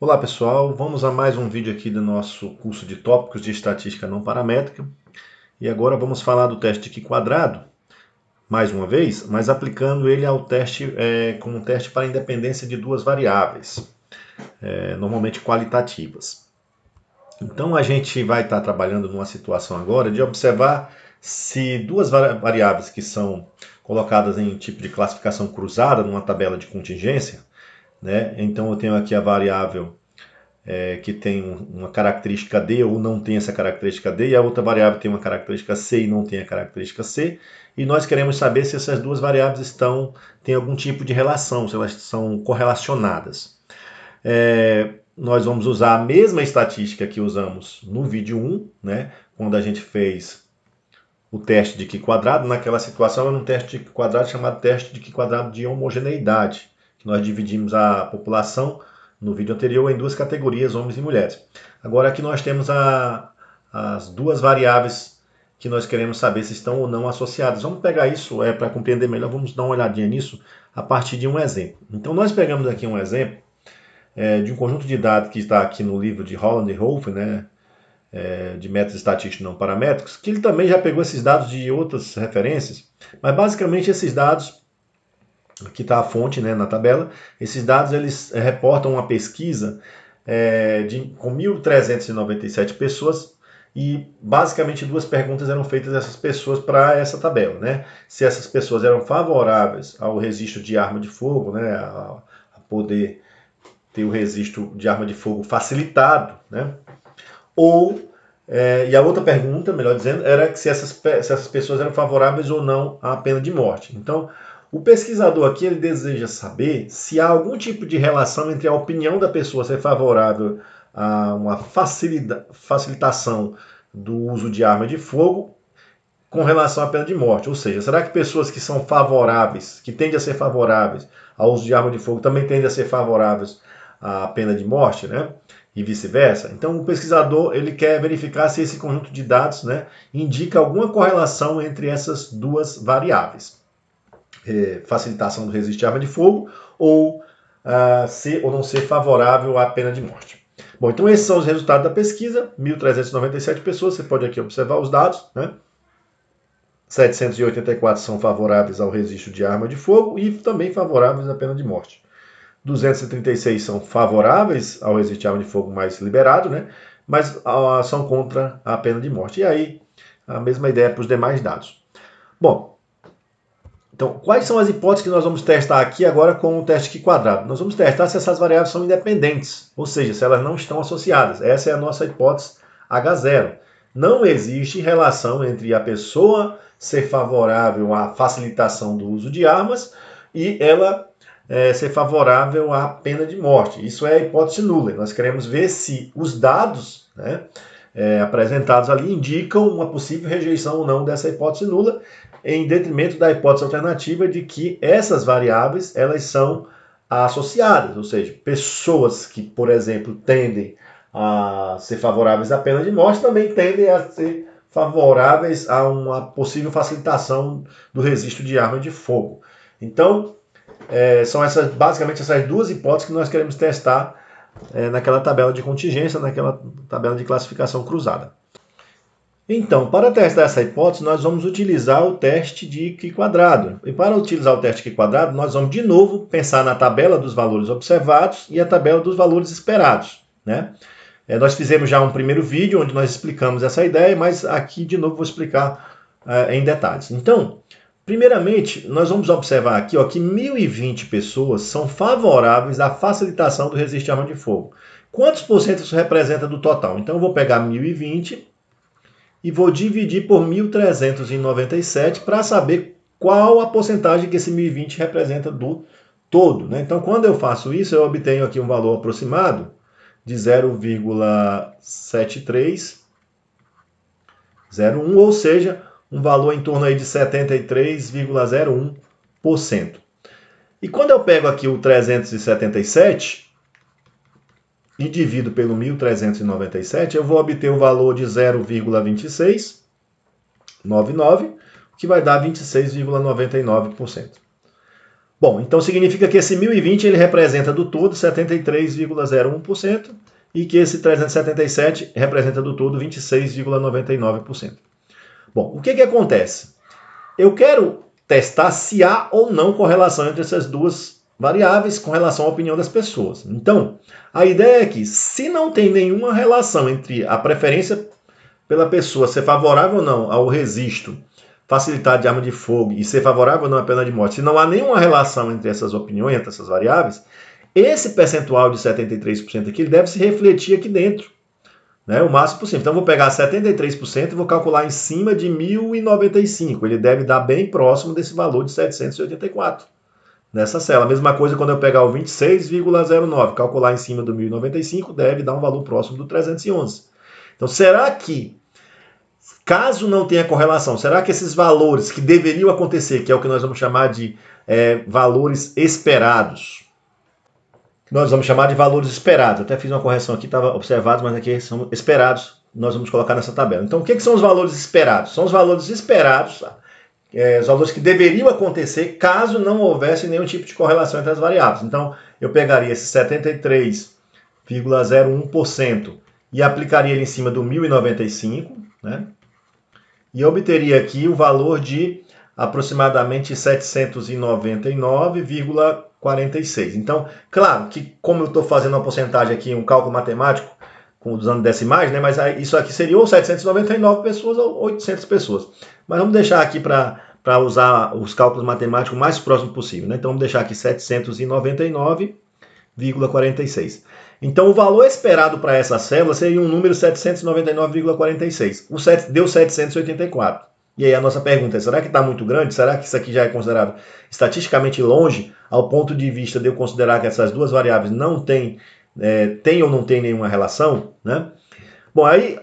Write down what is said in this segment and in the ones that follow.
Olá pessoal, vamos a mais um vídeo aqui do nosso curso de tópicos de estatística não paramétrica. E agora vamos falar do teste de Q-quadrado, mais uma vez, mas aplicando ele ao teste como um teste para a independência de duas variáveis, normalmente qualitativas. Então a gente vai estar trabalhando numa situação agora de observar se duas variáveis que são colocadas em tipo de classificação cruzada numa tabela de contingência, né? Então eu tenho aqui a variável que tem uma característica D ou não tem essa característica D, e a outra variável tem uma característica C e não tem a característica C, e nós queremos saber se essas duas variáveis têm algum tipo de relação, se elas são correlacionadas. Nós vamos usar a mesma estatística que usamos no vídeo 1, né, quando a gente fez o teste de Q-quadrado. Naquela situação era um teste de Q-quadrado chamado teste de Q-quadrado de homogeneidade, que nós dividimos a população no vídeo anterior em duas categorias, homens e mulheres. Agora aqui nós temos as duas variáveis que nós queremos saber se estão ou não associadas. Vamos pegar isso para compreender melhor, vamos dar uma olhadinha nisso a partir de um exemplo. Então nós pegamos aqui um exemplo de um conjunto de dados que está aqui no livro de Holland e Wolff, né, de métodos estatísticos não paramétricos, que ele também já pegou esses dados de outras referências, mas basicamente esses dados, aqui está a fonte, né, na tabela, esses dados eles reportam uma pesquisa com 1.397 pessoas, e basicamente duas perguntas eram feitas a essas pessoas para essa tabela, né? Se essas pessoas eram favoráveis ao registro de arma de fogo, né, a poder ter o registro de arma de fogo facilitado, né? E a outra pergunta, melhor dizendo, era se essas pessoas eram favoráveis ou não à pena de morte. Então, o pesquisador aqui ele deseja saber se há algum tipo de relação entre a opinião da pessoa ser favorável a uma facilitação do uso de arma de fogo com relação à pena de morte. Ou seja, será que pessoas que são favoráveis, que tendem a ser favoráveis ao uso de arma de fogo, também tendem a ser favoráveis à pena de morte, né? E vice-versa. Então, o pesquisador ele quer verificar se esse conjunto de dados, né, indica alguma correlação entre essas duas variáveis. Facilitação do registro de arma de fogo ou ser ou não ser favorável à pena de morte. Bom, então esses são os resultados da pesquisa, 1.397 pessoas, você pode aqui observar os dados, né? 784 são favoráveis ao registro de arma de fogo e também favoráveis à pena de morte. 236 são favoráveis ao registro de arma de fogo mais liberado, né? Mas são contra a pena de morte. E aí, a mesma ideia para os demais dados. Bom, então, quais são as hipóteses que nós vamos testar aqui agora com o teste Q-quadrado? Nós vamos testar se essas variáveis são independentes, ou seja, se elas não estão associadas. Essa é a nossa hipótese H0. Não existe relação entre a pessoa ser favorável à facilitação do uso de armas e ela ser favorável à pena de morte. Isso é a hipótese nula. Nós queremos ver se os dados, né, apresentados ali indicam uma possível rejeição ou não dessa hipótese nula, em detrimento da hipótese alternativa de que essas variáveis elas são associadas, ou seja, pessoas que, por exemplo, tendem a ser favoráveis à pena de morte também tendem a ser favoráveis a uma possível facilitação do registro de arma de fogo. Então, são basicamente essas duas hipóteses que nós queremos testar naquela tabela de contingência, naquela tabela de classificação cruzada. Então, para testar essa hipótese, nós vamos utilizar o teste de Q-quadrado. E para utilizar o teste de Q-quadrado, nós vamos de novo pensar na tabela dos valores observados e a tabela dos valores esperados, né? Nós fizemos já um primeiro vídeo onde nós explicamos essa ideia, mas aqui de novo vou explicar em detalhes. Então, primeiramente, nós vamos observar aqui que 1.020 pessoas são favoráveis à facilitação do registro de arma de fogo. Quantos por cento isso representa do total? Então, eu vou pegar 1.020 e vou dividir por 1.397 para saber qual a porcentagem que esse 1.020 representa do todo, né? Então, quando eu faço isso, eu obtenho aqui um valor aproximado de 0,7301, ou seja, um valor em torno aí de 73,01%. E quando eu pego aqui o 377 e divido pelo 1.397, eu vou obter o valor de 0,2699, que vai dar 26,99%. Bom, então significa que esse 1020 ele representa do todo 73,01% e que esse 377 representa do todo 26,99%. Bom, o que acontece? Eu quero testar se há ou não correlação entre essas duas variáveis com relação à opinião das pessoas. Então, a ideia é que se não tem nenhuma relação entre a preferência pela pessoa ser favorável ou não ao registro, facilidade de arma de fogo e ser favorável ou não à pena de morte, se não há nenhuma relação entre essas opiniões, entre essas variáveis, esse percentual de 73% aqui ele deve se refletir aqui dentro, né, o máximo possível. Então, vou pegar 73% e vou calcular em cima de 1.095. Ele deve dar bem próximo desse valor de 784 nessa célula. A mesma coisa quando eu pegar o 26,09, calcular em cima do 1.095, deve dar um valor próximo do 311. Então, será que, caso não tenha correlação, será que esses valores que deveriam acontecer, que é o que nós vamos chamar de valores esperados, nós vamos chamar de valores esperados. Eu até fiz uma correção aqui, estava observados, mas aqui são esperados. Nós vamos colocar nessa tabela. Então, o que são os valores esperados? São os valores esperados, os valores que deveriam acontecer caso não houvesse nenhum tipo de correlação entre as variáveis. Então, eu pegaria esse 73,01% e aplicaria ele em cima do 1.095, né? E obteria aqui o valor de aproximadamente 799,46. Então, claro que como eu estou fazendo uma porcentagem aqui, um cálculo matemático, usando decimais, né, mas isso aqui seria ou 799 pessoas ou 800 pessoas. Mas vamos deixar aqui para usar os cálculos matemáticos o mais próximo possível, né? Então, vamos deixar aqui 799,46. Então, o valor esperado para essa célula seria um número 799,46. Deu 784. E aí a nossa pergunta é, será que está muito grande? Será que isso aqui já é considerado estatisticamente longe, ao ponto de vista de eu considerar que essas duas variáveis não têm, tem ou não tem nenhuma relação, né? Bom, aí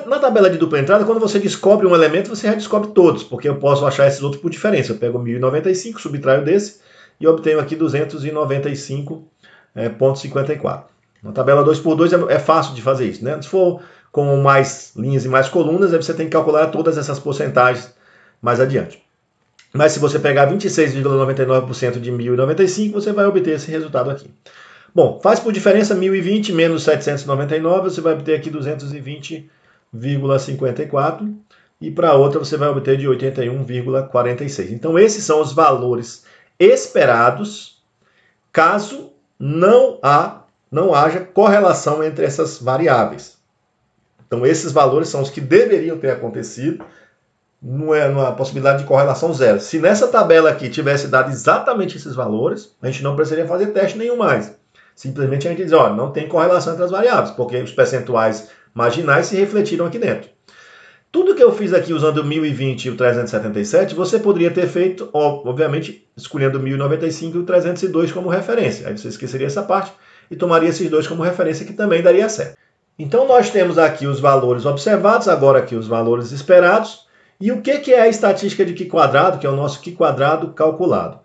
na tabela de dupla entrada, quando você descobre um elemento, você já descobre todos, porque eu posso achar esses outros por diferença. Eu pego 1095, subtraio desse e obtenho aqui 295,54. Na tabela 2x2 é fácil de fazer isso, né? Se for com mais linhas e mais colunas, aí você tem que calcular todas essas porcentagens mais adiante. Mas se você pegar 26,99% de 1095, você vai obter esse resultado aqui. Bom, faz por diferença 1020 menos 799, você vai obter aqui 220,54 e para outra você vai obter de 81,46. Então esses são os valores esperados caso não haja correlação entre essas variáveis. Então esses valores são os que deveriam ter acontecido, não é uma possibilidade de correlação zero. Se nessa tabela aqui tivesse dado exatamente esses valores, a gente não precisaria fazer teste nenhum mais. Simplesmente a gente diz, olha, não tem correlação entre as variáveis, porque os percentuais marginais se refletiram aqui dentro. Tudo que eu fiz aqui usando o 1020 e o 377, você poderia ter feito, obviamente, escolhendo o 1095 e o 302 como referência. Aí você esqueceria essa parte e tomaria esses dois como referência, que também daria certo. Então nós temos aqui os valores observados, agora aqui os valores esperados. E o que é a estatística de Q², que é o nosso Q² calculado?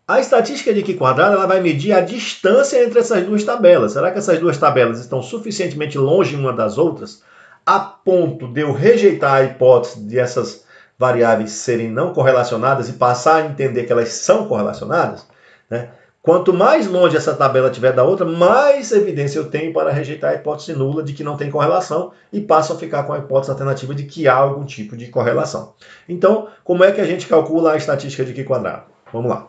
A estatística de Q² ela vai medir a distância entre essas duas tabelas. Será que essas duas tabelas estão suficientemente longe uma das outras a ponto de eu rejeitar a hipótese de essas variáveis serem não correlacionadas e passar a entender que elas são correlacionadas? Né? Quanto mais longe essa tabela tiver da outra, mais evidência eu tenho para rejeitar a hipótese nula de que não tem correlação e passo a ficar com a hipótese alternativa de que há algum tipo de correlação. Então, como é que a gente calcula a estatística de Q²? Vamos lá.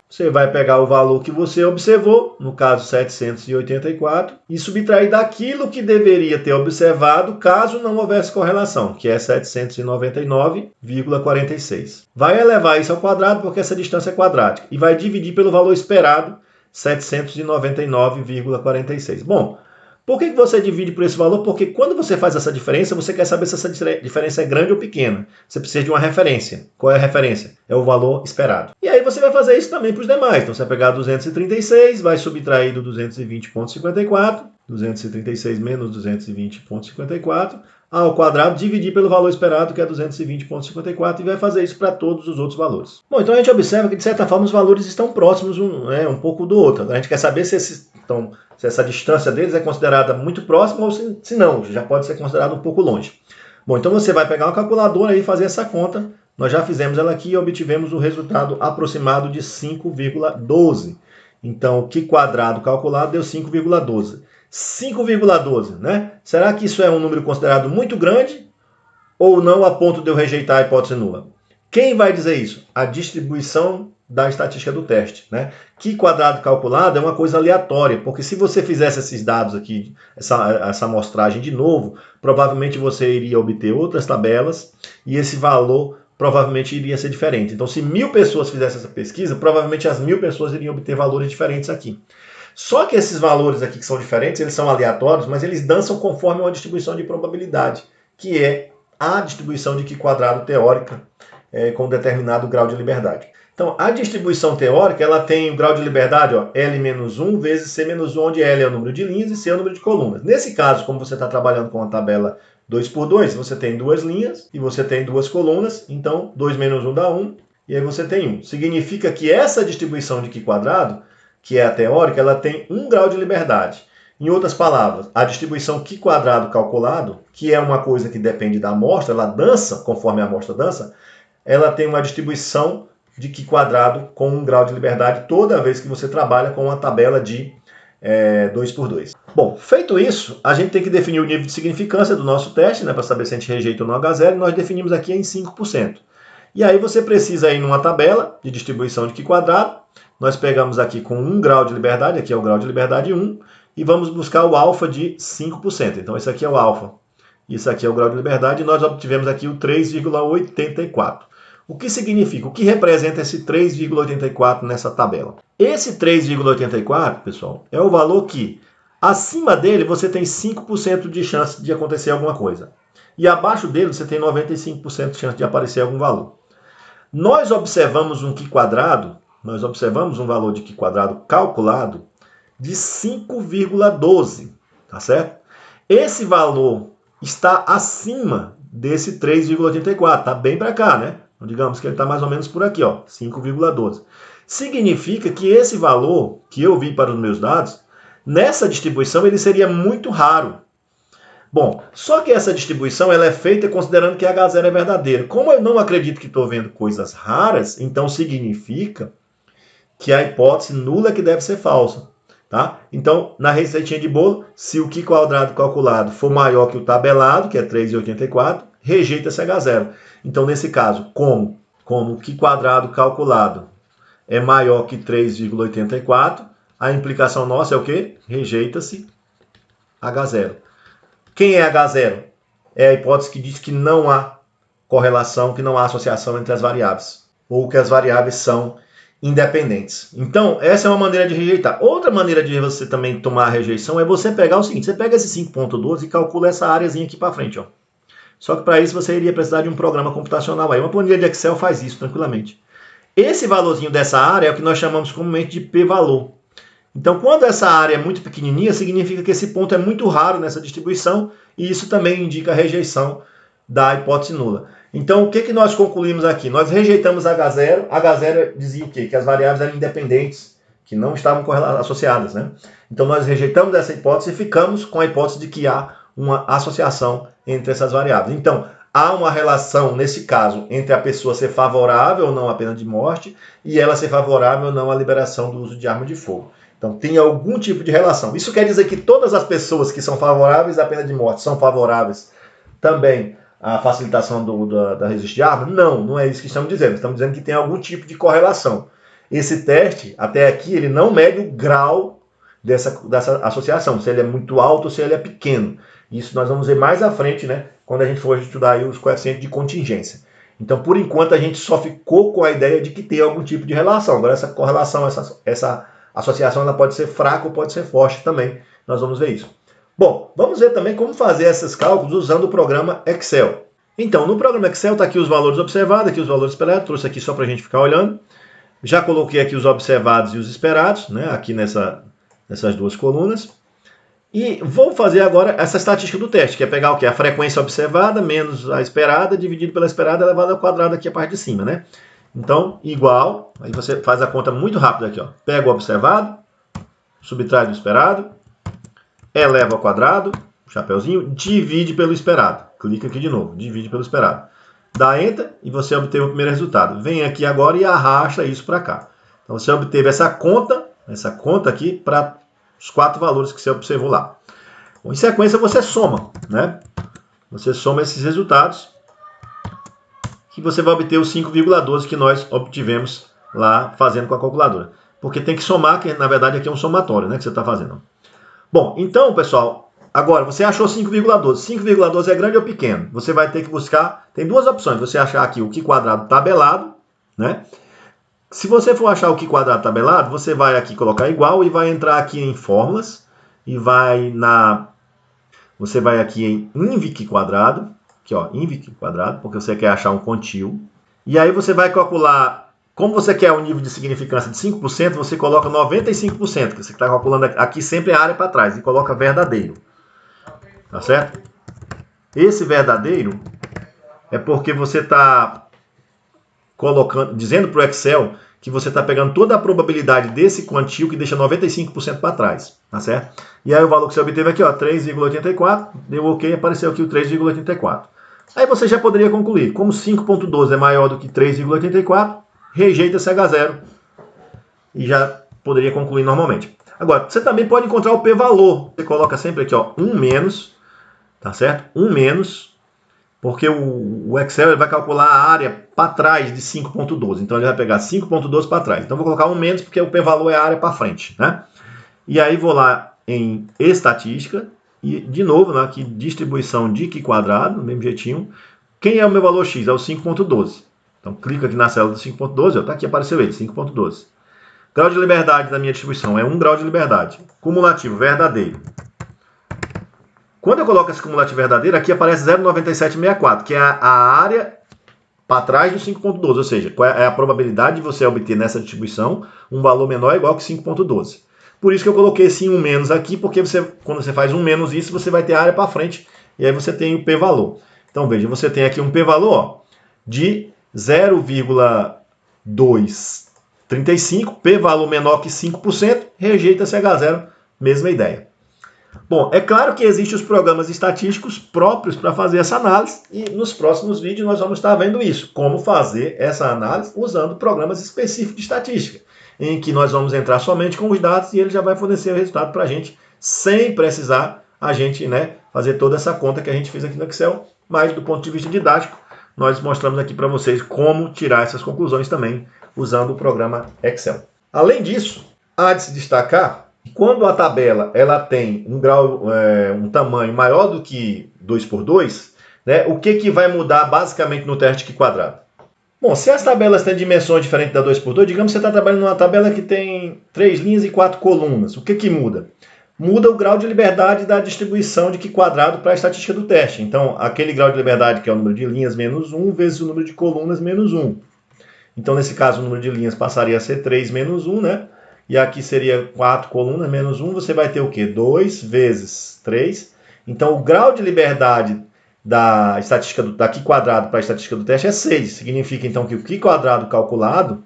Você vai pegar o valor que você observou, no caso 784, e subtrair daquilo que deveria ter observado caso não houvesse correlação, que é 799,46. Vai elevar isso ao quadrado porque essa distância é quadrática e vai dividir pelo valor esperado, 799,46. Bom, por que você divide por esse valor? Porque quando você faz essa diferença, você quer saber se essa diferença é grande ou pequena. Você precisa de uma referência. Qual é a referência? É o valor esperado. E aí você vai fazer isso também para os demais. Então você vai pegar 236, vai subtrair do 220,54, 236 menos 220,54, ao quadrado, dividir pelo valor esperado, que é 220,54, e vai fazer isso para todos os outros valores. Bom, então a gente observa que, de certa forma, os valores estão próximos um pouco do outro. A gente quer saber se essa distância deles é considerada muito próxima ou se não, já pode ser considerado um pouco longe. Bom, então você vai pegar uma calculadora e fazer essa conta Nós já fizemos ela aqui e obtivemos o resultado aproximado de 5,12. Então, o Q quadrado calculado deu 5,12. 5,12, né? Será que isso é um número considerado muito grande ou não a ponto de eu rejeitar a hipótese nula? Quem vai dizer isso? A distribuição da estatística do teste, né? Q quadrado calculado é uma coisa aleatória, porque se você fizesse esses dados aqui, essa amostragem de novo, provavelmente você iria obter outras tabelas e esse valor provavelmente iria ser diferente. Então, se 1000 pessoas fizessem essa pesquisa, provavelmente as 1000 pessoas iriam obter valores diferentes aqui. Só que esses valores aqui que são diferentes, eles são aleatórios, mas eles dançam conforme uma distribuição de probabilidade, que é a distribuição de Q quadrado teórica com determinado grau de liberdade. Então, a distribuição teórica, ela tem o grau de liberdade, ó, L-1 vezes C-1, onde L é o número de linhas e C é o número de colunas. Nesse caso, como você está trabalhando com a tabela 2 por 2, você tem duas linhas e você tem duas colunas, então 2 menos 1 dá 1, e aí você tem 1. Significa que essa distribuição de Q quadrado, que é a teórica, ela tem 1 grau de liberdade. Em outras palavras, a distribuição Q quadrado calculado, que é uma coisa que depende da amostra, ela dança conforme a amostra dança, ela tem uma distribuição de Q quadrado com 1 grau de liberdade toda vez que você trabalha com uma tabela de 2 por 2. Bom, feito isso, a gente tem que definir o nível de significância do nosso teste, né, para saber se a gente rejeita ou não H0, e nós definimos aqui em 5%. E aí você precisa ir numa tabela de distribuição de Q quadrado, nós pegamos aqui com 1 grau de liberdade, aqui é o grau de liberdade 1, e vamos buscar o alfa de 5%. Então, esse aqui é o alfa, isso aqui é o grau de liberdade, e nós obtivemos aqui o 3,84. O que significa? O que representa esse 3,84 nessa tabela? Esse 3,84, pessoal, é o valor que, acima dele, você tem 5% de chance de acontecer alguma coisa. E abaixo dele, você tem 95% de chance de aparecer algum valor. Nós observamos um Q quadrado, nós observamos um valor de Q quadrado calculado de 5,12, tá certo? Esse valor está acima desse 3,84, tá bem para cá, né? Então, digamos que ele está mais ou menos por aqui, ó, 5,12. Significa que esse valor que eu vi para os meus dados, nessa distribuição ele seria muito raro. Bom, só que essa distribuição ela é feita considerando que H0 é verdadeiro. Como eu não acredito que estou vendo coisas raras, então significa que a hipótese nula é que deve ser falsa. Tá? Então, na receitinha de bolo, se o Q quadrado calculado for maior que o tabelado, que é 3,84, rejeita-se H0. Então, nesse caso, como o Q quadrado calculado é maior que 3,84, a implicação nossa é o quê? Rejeita-se H0. Quem é H0? É a hipótese que diz que não há correlação, que não há associação entre as variáveis, ou que as variáveis são independentes. Então, essa é uma maneira de rejeitar. Outra maneira de você também tomar a rejeição é você pegar o seguinte, você pega esse 5,12 e calcula essa áreazinha aqui para frente, ó. Só que para isso você iria precisar de um programa computacional aí. Uma planilha de Excel faz isso tranquilamente. Esse valorzinho dessa área é o que nós chamamos comumente de p-valor. Então, quando essa área é muito pequenininha, significa que esse ponto é muito raro nessa distribuição e isso também indica a rejeição da hipótese nula. Então, o que nós concluímos aqui? Nós rejeitamos H0. H0 dizia o quê? Que as variáveis eram independentes, que não estavam associadas, né? Então, nós rejeitamos essa hipótese e ficamos com a hipótese de que há uma associação entre essas variáveis. Então, há uma relação, nesse caso, entre a pessoa ser favorável ou não à pena de morte e ela ser favorável ou não à liberação do uso de arma de fogo. Então, tem algum tipo de relação. Isso quer dizer que todas as pessoas que são favoráveis à pena de morte são favoráveis também à facilitação da registro de arma? Não, não é isso que estamos dizendo. Estamos dizendo que tem algum tipo de correlação. Esse teste, até aqui, ele não mede o grau dessa associação, se ele é muito alto ou se ele é pequeno. Isso nós vamos ver mais à frente, né, quando a gente for estudar aí os coeficientes de contingência. Então, por enquanto, a gente só ficou com a ideia de que tem algum tipo de relação. Agora, essa correlação, essa associação, ela pode ser fraca ou pode ser forte também. Nós vamos ver isso. Bom, vamos ver também como fazer esses cálculos usando o programa Excel. Então, no programa Excel está aqui os valores observados, aqui os valores esperados, trouxe aqui só para a gente ficar olhando. Já coloquei aqui os observados e os esperados, né, aqui nessas duas colunas. E vou fazer agora essa estatística do teste, que é pegar o quê? A frequência observada menos a esperada, dividido pela esperada, elevado ao quadrado aqui a parte de cima, né? Então, igual, aí você faz a conta muito rápido aqui, ó. Pega o observado, subtrai do esperado, eleva ao quadrado, chapeuzinho, divide pelo esperado. Clica aqui de novo, divide pelo esperado. dá Enter e você obteve o primeiro resultado. Vem aqui agora e arrasta isso para cá. Então você obteve essa conta aqui para os 4 valores que você observou lá. Em sequência você soma, né? Você soma esses resultados que você vai obter os 5,12 que nós obtivemos lá fazendo com a calculadora. Porque tem que somar, que na verdade aqui é um somatório, né, que você está fazendo. Bom, então, pessoal, agora você achou 5,12. 5,12 é grande ou pequeno? Você vai ter que buscar, tem 2 opções. Você achar aqui o Q quadrado tabelado, né? Se você for achar o Q quadrado tabelado, você vai aqui colocar igual e vai entrar aqui em fórmulas e você vai aqui em inv quadrado, aqui ó, inv quadrado, porque você quer achar um quantio. E aí você vai calcular, como você quer um nível de significância de 5%, você coloca 95%, que você está calculando aqui sempre a área para trás, e coloca verdadeiro. Tá certo? Esse verdadeiro é porque você está dizendo para o Excel que você está pegando toda a probabilidade desse quantio que deixa 95% para trás, tá certo? E aí o valor que você obteve aqui, ó, 3,84, deu OK, apareceu aqui o 3,84. Aí você já poderia concluir, como 5,12 é maior do que 3,84, rejeita esse H0 e já poderia concluir normalmente. Agora, você também pode encontrar o p-valor. Você coloca sempre aqui, ó, 1 menos, tá certo? 1 menos, porque o Excel ele vai calcular a área para trás de 5,12. Então ele vai pegar 5,12 para trás. Então vou colocar 1 menos porque o p-valor é a área para frente, né? E aí vou lá em estatística e de novo, né, aqui distribuição de Q quadrado, do mesmo jeitinho. Quem é o meu valor x? É o 5,12. Então clica aqui na célula do 5,12, está aqui, apareceu ele, 5,12. Grau de liberdade da minha distribuição é 1 grau de liberdade. Cumulativo, verdadeiro. Quando eu coloco esse cumulativo verdadeiro, aqui aparece 0,9764, que é a área para trás do 5,12, ou seja, qual é a probabilidade de você obter nessa distribuição um valor menor ou igual que 5,12. Por isso que eu coloquei esse 1 menos aqui, porque quando você faz 1 menos isso, você vai ter a área para frente, e aí você tem o p-valor. Então veja, você tem aqui um p-valor de 0,235, p-valor menor que 5%, rejeita-se H0, mesma ideia. Bom, é claro que existem os programas estatísticos próprios para fazer essa análise e nos próximos vídeos nós vamos estar vendo isso, como fazer essa análise usando programas específicos de estatística, em que nós vamos entrar somente com os dados e ele já vai fornecer o resultado para a gente, sem precisar a gente, né, fazer toda essa conta que a gente fez aqui no Excel, mas do ponto de vista didático, nós mostramos aqui para vocês como tirar essas conclusões também usando o programa Excel. Além disso, há de se destacar quando a tabela ela tem um tamanho maior do que 2×2, né, o que vai mudar basicamente no teste Q quadrado? Bom, se as tabelas têm dimensões diferentes da 2×2, digamos que você está trabalhando numa tabela que tem 3 linhas e 4 colunas. O que muda? Muda o grau de liberdade da distribuição de Q quadrado para a estatística do teste. Então, aquele grau de liberdade que é o número de linhas menos 1 vezes o número de colunas menos 1. Então, nesse caso, o número de linhas passaria a ser 3 menos 1, né? E aqui seria 4 colunas menos 1, você vai ter o quê? 2 vezes 3. Então, o grau de liberdade da estatística da Q quadrado para a estatística do teste é 6. Significa, então, que o Q quadrado calculado,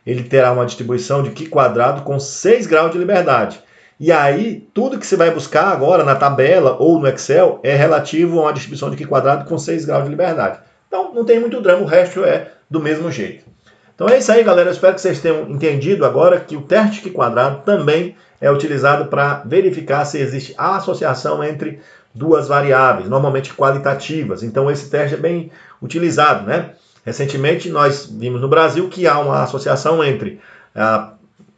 ele terá uma distribuição de Q quadrado com 6 graus de liberdade. E aí, tudo que você vai buscar agora na tabela ou no Excel é relativo a uma distribuição de Q quadrado com 6 graus de liberdade. Então, não tem muito drama, o resto é do mesmo jeito. Então é isso aí, galera. Eu espero que vocês tenham entendido agora que o teste Q quadrado também é utilizado para verificar se existe a associação entre duas variáveis, normalmente qualitativas. Então esse teste é bem utilizado, né? Recentemente nós vimos no Brasil que há uma associação entre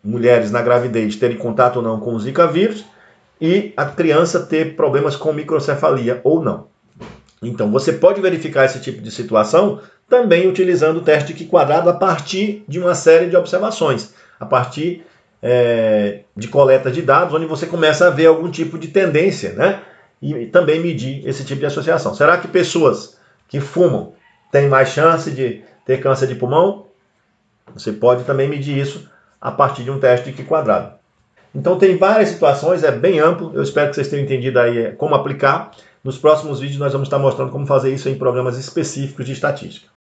mulheres na gravidez terem contato ou não com o Zika vírus e a criança ter problemas com microcefalia ou não. Então você pode verificar esse tipo de situação também utilizando o teste de Q quadrado a partir de uma série de observações, a partir de coleta de dados, onde você começa a ver algum tipo de tendência, né? E também medir esse tipo de associação. Será que pessoas que fumam têm mais chance de ter câncer de pulmão? Você pode também medir isso a partir de um teste de Q quadrado. Então tem várias situações, é bem amplo, eu espero que vocês tenham entendido aí como aplicar. Nos próximos vídeos nós vamos estar mostrando como fazer isso em programas específicos de estatística.